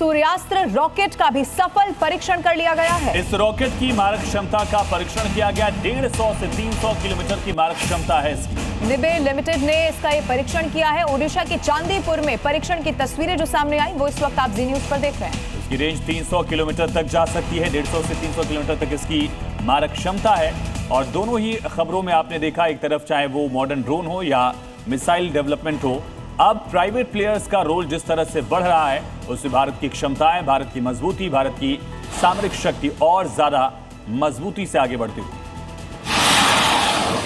सूर्यास्त्र rocket का भी सफल परीक्षण कर लिया गया है। इस रॉकेट की मारक क्षमता का परीक्षण किया गया। 150 से 300 किलोमीटर की मारक क्षमता है इसकी। निबे लिमिटेड ने इसका ये परीक्षण किया है। ओडिशा के चांदीपुर में परीक्षण की तस्वीरें जो सामने आई वो इस वक्त आप जी न्यूज पर देख रहे हैं। इसकी रेंज 300 किलोमीटर तक जा सकती है। 150 से 300 किलोमीटर तक इसकी मारक क्षमता है। और दोनों ही खबरों में आपने देखा, एक तरफ चाहे वो मॉडर्न ड्रोन हो या मिसाइल डेवलपमेंट हो, अब प्राइवेट प्लेयर्स का रोल जिस तरह से बढ़ रहा है उससे भारत की क्षमताएं, भारत की मजबूती, भारत की सामरिक शक्ति और ज्यादा मजबूती से आगे बढ़ती हुई।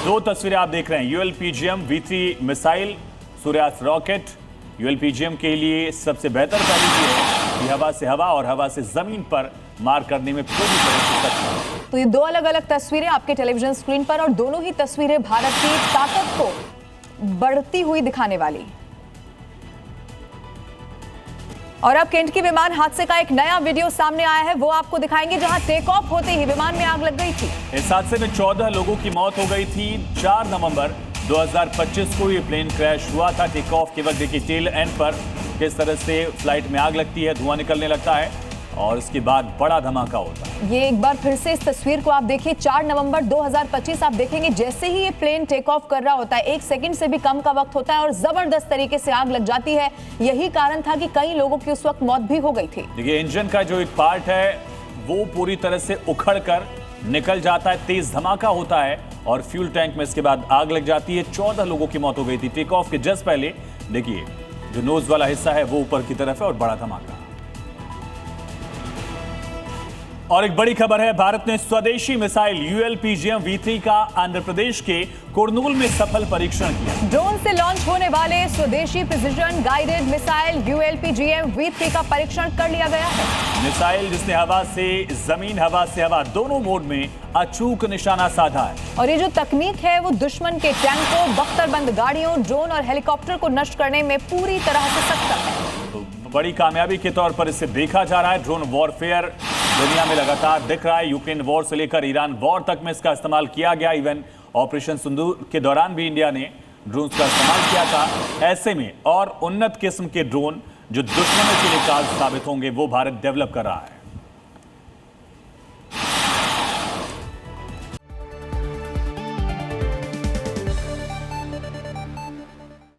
दो तस्वीरें आप देख रहे हैं। ULPGM V3 missile, Suryastra rocket. ULPGM के लिए सबसे बेहतर पहलू ये है कि हवा से हवा और हवा से जमीन पर मार करने में पूरी तरह से सक्षम है। तो ये दो अलग अलग तस्वीरें आपके टेलीविजन स्क्रीन पर और दोनों ही तस्वीरें भारत की ताकत को बढ़ती हुई दिखाने वाली। और अब केंटकी विमान हादसे का एक नया वीडियो सामने आया है, वो आपको दिखाएंगे, जहां टेक ऑफ होते ही विमान में आग लग गई थी। इस हादसे में 14 लोगों की मौत हो गई थी। 4 नवंबर 2025 को ये प्लेन क्रैश हुआ था। टेक ऑफ के वक्त देखिए टेल एंड पर किस तरह से फ्लाइट में आग लगती है, धुआं निकलने लगता है और उसके बाद बड़ा धमाका होता है। ये एक बार फिर से इस तस्वीर को आप देखिए। 4 नवंबर 2025 आप देखेंगे जैसे ही ये प्लेन टेक ऑफ कर रहा होता है, 1 सेकंड से भी कम का वक्त होता है और जबरदस्त तरीके से आग लग जाती है। यही कारण था कि कई लोगों की उस वक्त मौत भी हो गई थी। देखिए इंजन का जो एक पार्ट है वो पूरी तरह से उखड़ कर निकल जाता है, तेज धमाका होता है और फ्यूल टैंक में इसके बाद आग लग जाती है। 14 लोगों की मौत हो गई थी। टेक ऑफ के जस्ट पहले देखिए जो नोज वाला हिस्सा है वो ऊपर की तरफ है और बड़ा धमाका। और एक बड़ी खबर है, भारत ने स्वदेशी मिसाइल ULPGM V3 का आंध्र प्रदेश के कुर्नूल में सफल परीक्षण किया। ड्रोन से लॉन्च होने वाले स्वदेशी precision guided missile ULPGM V3 का परीक्षण कर लिया गया है। मिसाइल जिसने हवा से जमीन, हवा से हवा दोनों मोड में अचूक निशाना साधा है। और ये जो तकनीक है वो दुश्मन के टैंकों, बख्तरबंद गाड़ियों, ड्रोन और हेलीकॉप्टर को नष्ट करने में पूरी तरह से सक्षम है। तो बड़ी कामयाबी के तौर पर इसे देखा जा रहा है। ड्रोन वॉरफेयर दुनिया में लगातार दिख रहा है। यूक्रेन वॉर से लेकर ईरान वॉर तक में इसका इस्तेमाल किया गया। इवन ऑपरेशन सिंदूर के दौरान भी इंडिया ने ड्रोन का इस्तेमाल किया था। ऐसे में और उन्नत किस्म के ड्रोन जो दुश्मनों के लिए कारगर साबित होंगे वो भारत डेवलप कर रहा है।